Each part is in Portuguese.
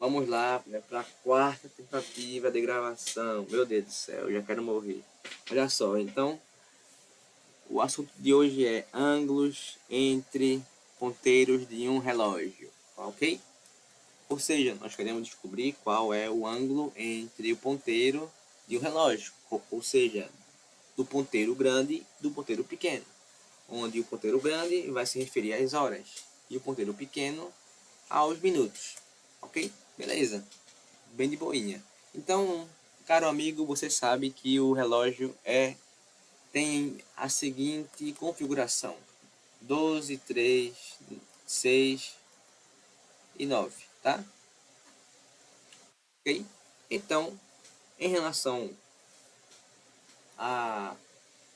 Vamos lá, né, para a quarta tentativa de gravação. Meu Deus do céu, eu já quero morrer. Olha só, então, o assunto de hoje é ângulos entre ponteiros de um relógio, ok? Ou seja, nós queremos descobrir qual é o ângulo entre o ponteiro de um relógio, ou seja, do ponteiro grande e do ponteiro pequeno, onde o ponteiro grande vai se referir às horas e o ponteiro pequeno aos minutos, ok? Beleza, bem de boinha. Então, caro amigo, você sabe que o relógio tem a seguinte configuração: 12, 3, 6 e 9, tá? Ok? Então, em relação a,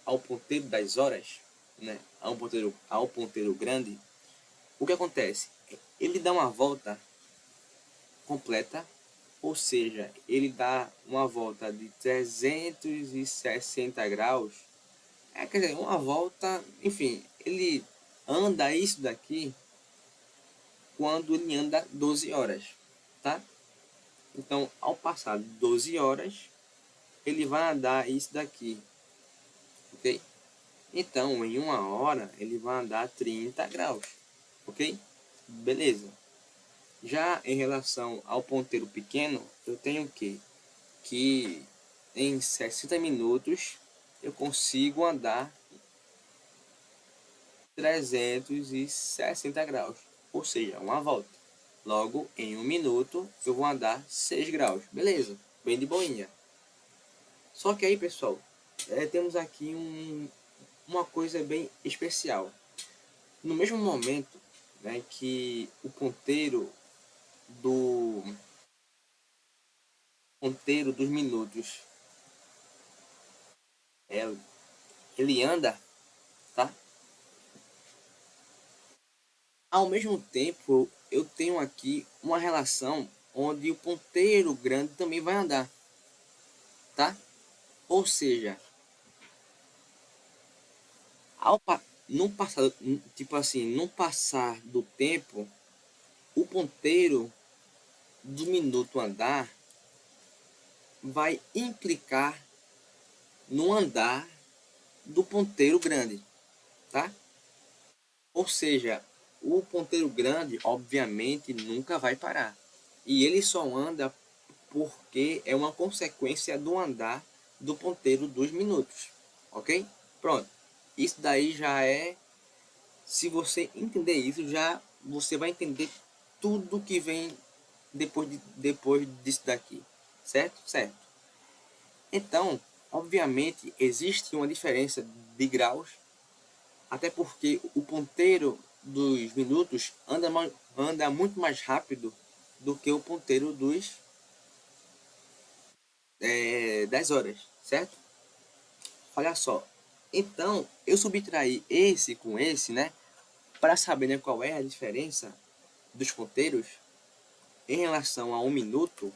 ao ponteiro das horas, né, ao ponteiro grande, o que acontece? Ele dá uma volta completa, ou seja, ele dá uma volta de 360 graus. Quer dizer, uma volta, enfim, ele anda isso daqui quando ele anda 12 horas, tá? Então, ao passar 12 horas, ele vai andar isso daqui, ok? Então, em uma hora, ele vai andar 30 graus, ok? Beleza. Já em relação ao ponteiro pequeno, eu tenho que em 60 minutos eu consigo andar 360 graus, ou seja, uma volta. Logo, em um minuto, eu vou andar 6 graus. Beleza, bem de boinha. Só que aí, pessoal, temos aqui uma coisa bem especial. No mesmo momento, né, que o do ponteiro dos minutos é, ele anda, tá? Ao mesmo tempo, eu tenho aqui uma relação onde o ponteiro grande também vai andar, tá? Ou seja, no passar, tipo assim, no passar do tempo, o ponteiro do minuto andar vai implicar no andar do ponteiro grande, tá? Ou seja, o ponteiro grande, obviamente, nunca vai parar. E ele só anda porque é uma consequência do andar do ponteiro dos minutos, ok? Pronto. Isso daí já é... Se você entender isso, já você vai entender tudo que vem depois disso daqui, certo? Certo. Então, obviamente, existe uma diferença de graus, até porque o ponteiro dos minutos anda muito mais rápido do que o ponteiro das horas, certo? Olha só. Então, eu subtraí esse com esse, né? Para saber, né, qual é a diferença dos ponteiros em relação a um minuto,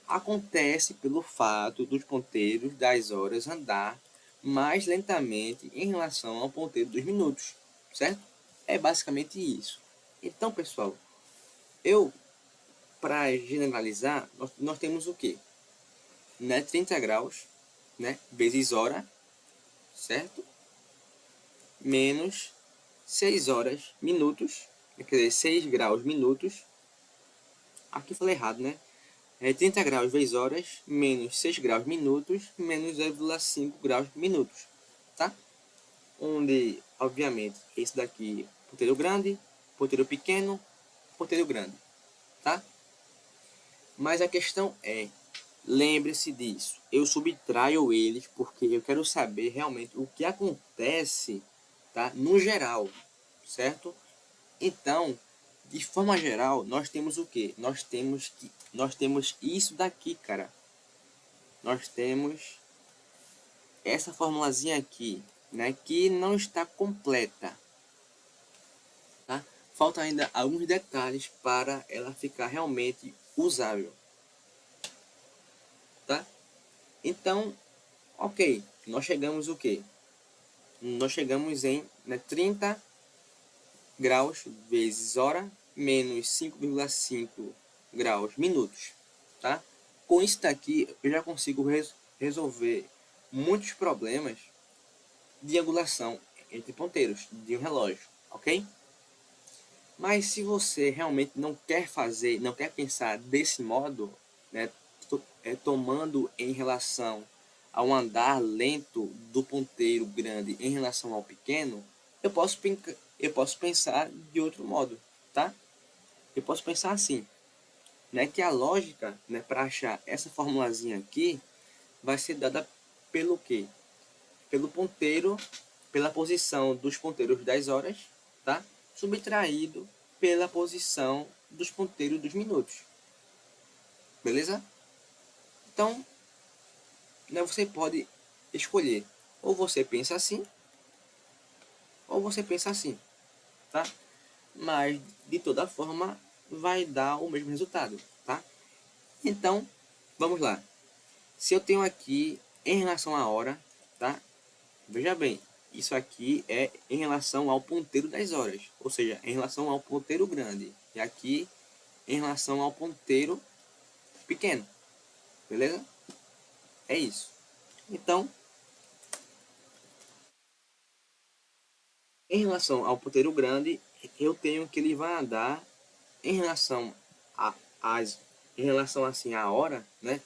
acontece pelo fato dos ponteiros das horas andar mais lentamente em relação ao ponteiro dos minutos, certo? É basicamente isso. Então, pessoal, para generalizar, nós temos o quê? Né, 30 graus, né, vezes hora, certo? Menos 6 horas minutos, quer dizer, 6 graus minutos. Aqui falei errado, né? 30 graus vezes horas, menos 6 graus minutos, menos 0,5 graus minutos, tá? Onde, obviamente, esse daqui, ponteiro grande, ponteiro pequeno, ponteiro grande, tá? Mas a questão é, lembre-se disso, eu subtraio eles porque eu quero saber realmente o que acontece, tá? No geral, certo? Então, de forma geral, nós temos o quê? Nós temos isso daqui, cara. Nós temos essa formulazinha aqui, né, que não está completa, tá? Falta ainda alguns detalhes para ela ficar realmente usável, tá? Então, ok, nós chegamos o quê? Nós chegamos em, né, 30 graus vezes hora menos 5,5 graus minutos, tá? Com isso daqui, eu já consigo resolver muitos problemas de angulação entre ponteiros de um relógio, ok? Mas se você realmente não quer fazer, não quer pensar desse modo, né, tomando em relação ao andar lento do ponteiro grande em relação ao pequeno, eu posso pensar de outro modo, tá? Eu posso pensar assim, né, que a lógica, né, para achar essa formulazinha aqui vai ser dada pelo quê? Pelo ponteiro, pela posição dos ponteiros das horas, tá? Subtraído pela posição dos ponteiros dos minutos. Beleza? Então, né, você pode escolher. Ou você pensa assim, ou você pensa assim, tá? Mas, de toda forma, vai dar o mesmo resultado, tá? Então, vamos lá. Se eu tenho aqui, em relação à hora, tá? Veja bem, isso aqui é em relação ao ponteiro das horas, ou seja, em relação ao ponteiro grande. E aqui, em relação ao ponteiro pequeno, beleza? É isso. Então, em relação ao ponteiro grande, eu tenho que ele vai andar em relação a as em relação assim à hora, né?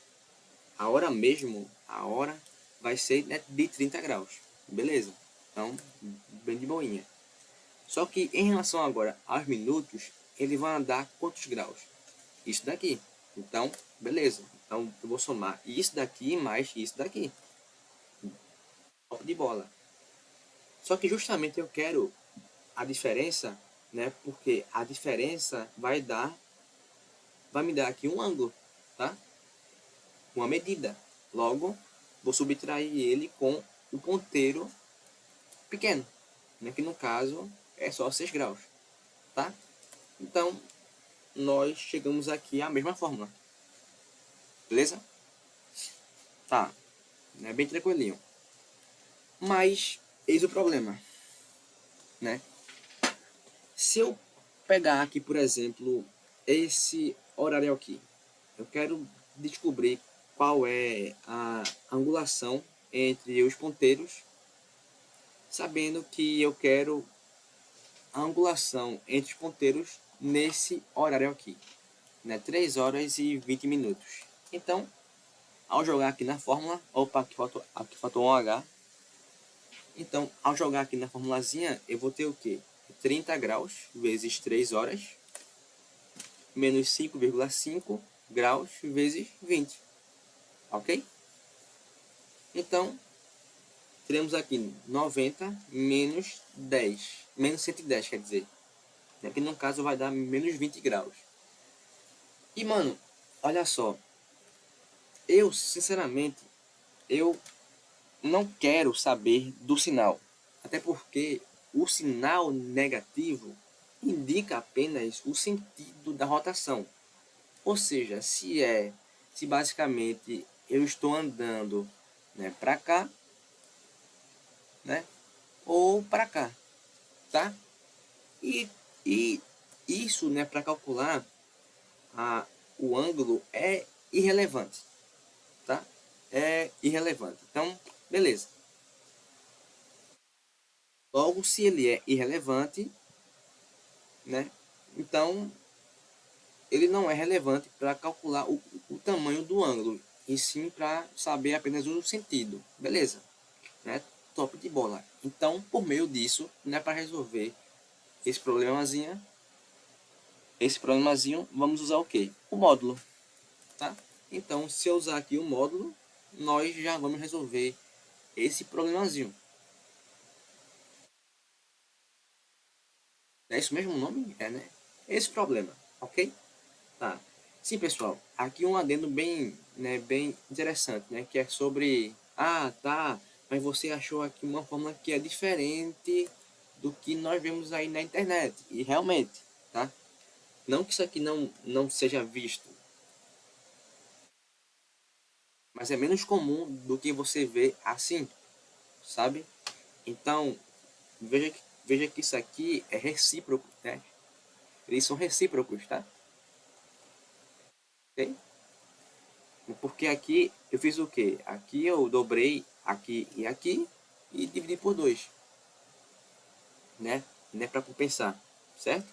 A hora mesmo, a hora vai ser, né, de 30 graus. Beleza? Então, bem de boinha. Só que em relação agora aos minutos, ele vai andar quantos graus? Isso daqui. Então, beleza. Então, eu vou somar isso daqui mais isso daqui. Top de bola. Só que justamente eu quero a diferença, né? Porque a diferença vai me dar aqui um ângulo, tá? Uma medida. Logo, vou subtrair ele com o ponteiro pequeno, né? Que no caso é só 6 graus, tá? Então, nós chegamos aqui à mesma fórmula, beleza? Tá, é bem tranquilinho. Mas, eis o problema, né? Se eu pegar aqui, por exemplo, esse horário aqui, eu quero descobrir qual é a angulação entre os ponteiros, sabendo que eu quero a angulação entre os ponteiros nesse horário aqui, né? 3 horas e 20 minutos. Então, ao jogar aqui na fórmula, opa, aqui faltou um H. Então, ao jogar aqui na formulazinha, eu vou ter o quê? 30 graus vezes 3 horas, menos 5,5 graus vezes 20. Ok? Então, teremos aqui 90 menos 10. Menos 110, quer dizer. Aqui no caso vai dar menos 20 graus. E, mano, olha só. Eu, sinceramente, eu não quero saber do sinal. Até porque o sinal negativo indica apenas o sentido da rotação. Ou seja, se basicamente eu estou andando, né, para cá, né, ou para cá, tá? E, e isso, né, para calcular o ângulo é irrelevante, tá? É irrelevante. Então, beleza. Logo, se ele é irrelevante, né, então ele não é relevante para calcular o tamanho do ângulo, e sim para saber apenas o sentido. Beleza, né? Top de bola. Então, por meio disso, né, para resolver esse problemazinho, vamos usar o quê? O módulo, tá? Então, se eu usar aqui o módulo, nós já vamos resolver esse problemazinho. É isso mesmo o nome? É, né? Esse problema, ok? Tá. Sim, pessoal. Aqui um adendo bem, né, bem interessante, né? Que é sobre... Ah, tá. Mas você achou aqui uma fórmula que é diferente do que nós vemos aí na internet. E realmente, tá? Não que isso aqui não seja visto, mas é menos comum do que você vê assim, sabe? Então, veja que isso aqui é recíproco, né? Eles são recíprocos, tá? ok? Porque aqui eu fiz o quê? Aqui eu dobrei aqui e dividi por 2, né? Né, para compensar, certo?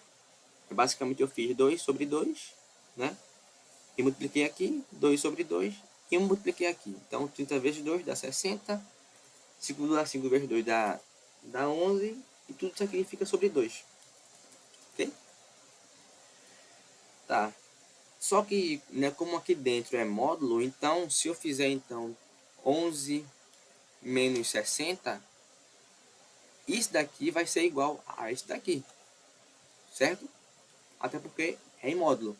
Basicamente eu fiz 2 sobre 2, né? E multipliquei aqui, 2 sobre 2, e eu multipliquei aqui. Então 30 vezes 2 dá 60, 5 vezes 2 dá 11, e tudo isso aqui fica sobre 2, ok? Tá. Só que, né, como aqui dentro é módulo, então se eu fizer então 11 menos 60, isso daqui vai ser igual a isso daqui, certo? Até porque é em módulo.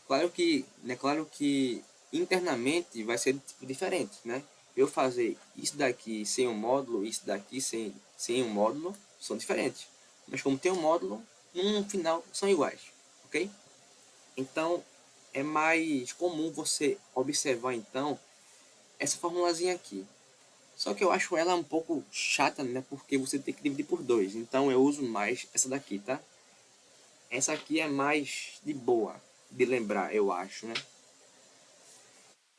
Claro que internamente vai ser tipo diferente, né? Eu fazer isso daqui sem um módulo, isso daqui sem um módulo, são diferentes. Mas como tem um módulo, no final são iguais, ok? Então, é mais comum você observar, então, essa formulazinha aqui. Só que eu acho ela um pouco chata, né? Porque você tem que dividir por 2. Então, eu uso mais essa daqui, tá? Essa aqui é mais de boa de lembrar, eu acho, né?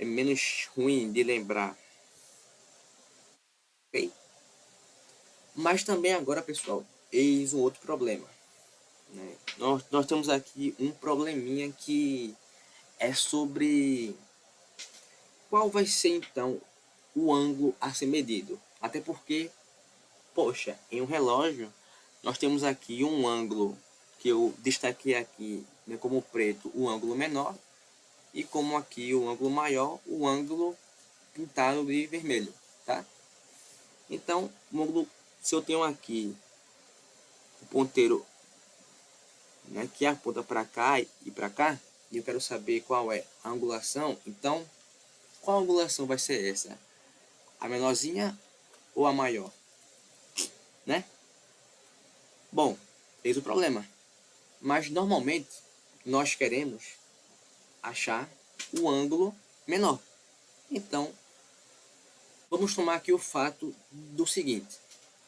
É menos ruim de lembrar, ok? Mas também agora, pessoal, eis um outro problema, né? Nós temos aqui um probleminha que é sobre qual vai ser, então, o ângulo a ser medido. Até porque, poxa, em um relógio, nós temos aqui um ângulo que eu destaquei aqui, né, como preto, o ângulo menor, e como aqui o ângulo maior, o ângulo pintado de vermelho, tá? Então, o ângulo, se eu tenho aqui o ponteiro, né, que aponta para cá e para cá, e eu quero saber qual é a angulação, então, qual angulação vai ser essa? A menorzinha ou a maior, né? Bom, eis o problema. Mas normalmente nós queremos achar o ângulo menor. Então, vamos tomar aqui o fato do seguinte.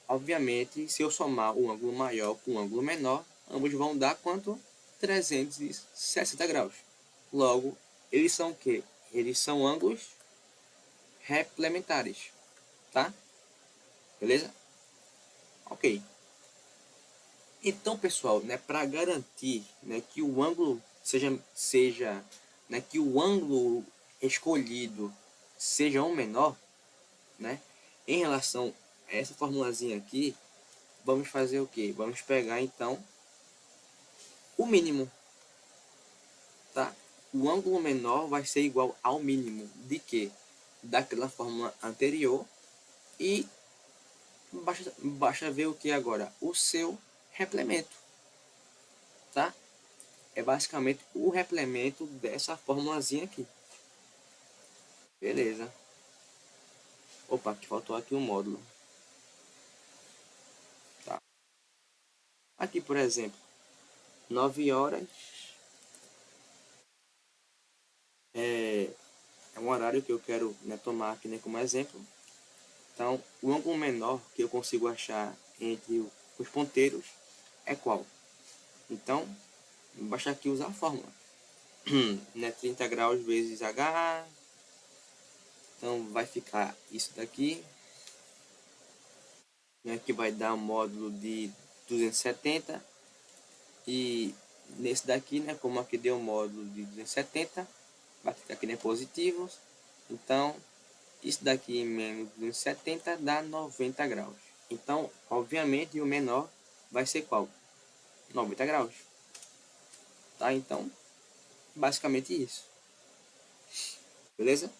Obviamente, se eu somar o ângulo maior com o ângulo menor, ambos vão dar quanto? 360 graus. Logo, eles são o quê? Eles são ângulos complementares, tá? Beleza? Ok. Então, pessoal, né, para garantir, né, que o ângulo seja, né, que o ângulo escolhido seja o menor, né, em relação a essa formulazinha aqui, vamos fazer o quê? Vamos pegar então o mínimo, tá? O ângulo menor vai ser igual ao mínimo de quê? Daquela fórmula anterior, e basta ver o que agora? O seu replemento, tá? É basicamente o replemento dessa formulazinha aqui. Beleza. Opa, que faltou aqui um módulo. Tá. Aqui, por exemplo, 9 horas é um horário que eu quero, né, tomar aqui, né, como exemplo. Então, o ângulo menor que eu consigo achar entre os ponteiros é qual? Então, basta aqui usar a fórmula. Né, 30 graus vezes H. Então, vai ficar isso daqui, né, que vai dar um módulo de 270. E nesse daqui, né, como aqui deu um módulo de 270, vai ficar aqui, né, positivos. Então, isso daqui menos 270 dá 90 graus. Então, obviamente, o menor vai ser qual? 90 graus. Tá? Então, basicamente isso. Beleza?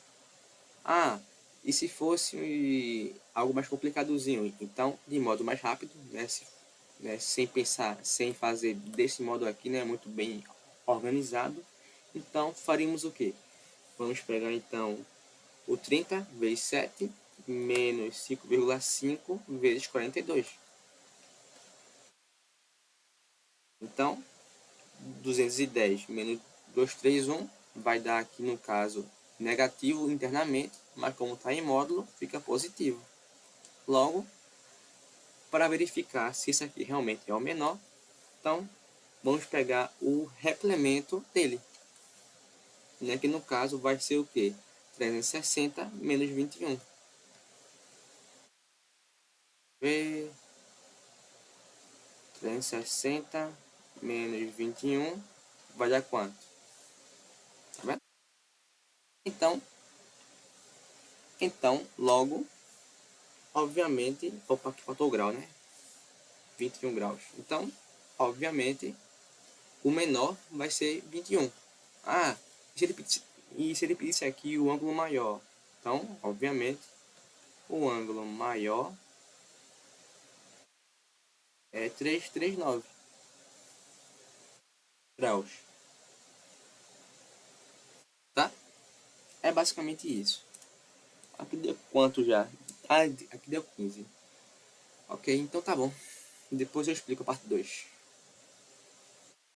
Ah, e se fosse algo mais complicadozinho? Então, de modo mais rápido, né, sem pensar, sem fazer desse modo aqui, né, muito bem organizado. Então, faríamos o quê? Vamos pegar, então, o 30 vezes 7 menos 5,5 vezes 42. Então, 210 menos 231 vai dar aqui, no caso, negativo internamente, mas como está em módulo, fica positivo. Logo, para verificar se isso aqui realmente é o menor, então, vamos pegar o replemento dele. né? Que no caso vai ser o quê? 360 menos 21. Vê, 360 menos 21 vai dar quanto? Tá vendo? Então, logo, obviamente, opa, aqui faltou o grau, né? 21 graus. Então, obviamente, o menor vai ser 21. Ah, e se ele pedisse aqui o ângulo maior? Então, obviamente, o ângulo maior é 339 graus, tá? É basicamente isso. Aqui deu quanto já? Ah, aqui deu 15. Ok, então tá bom. Depois eu explico a parte 2.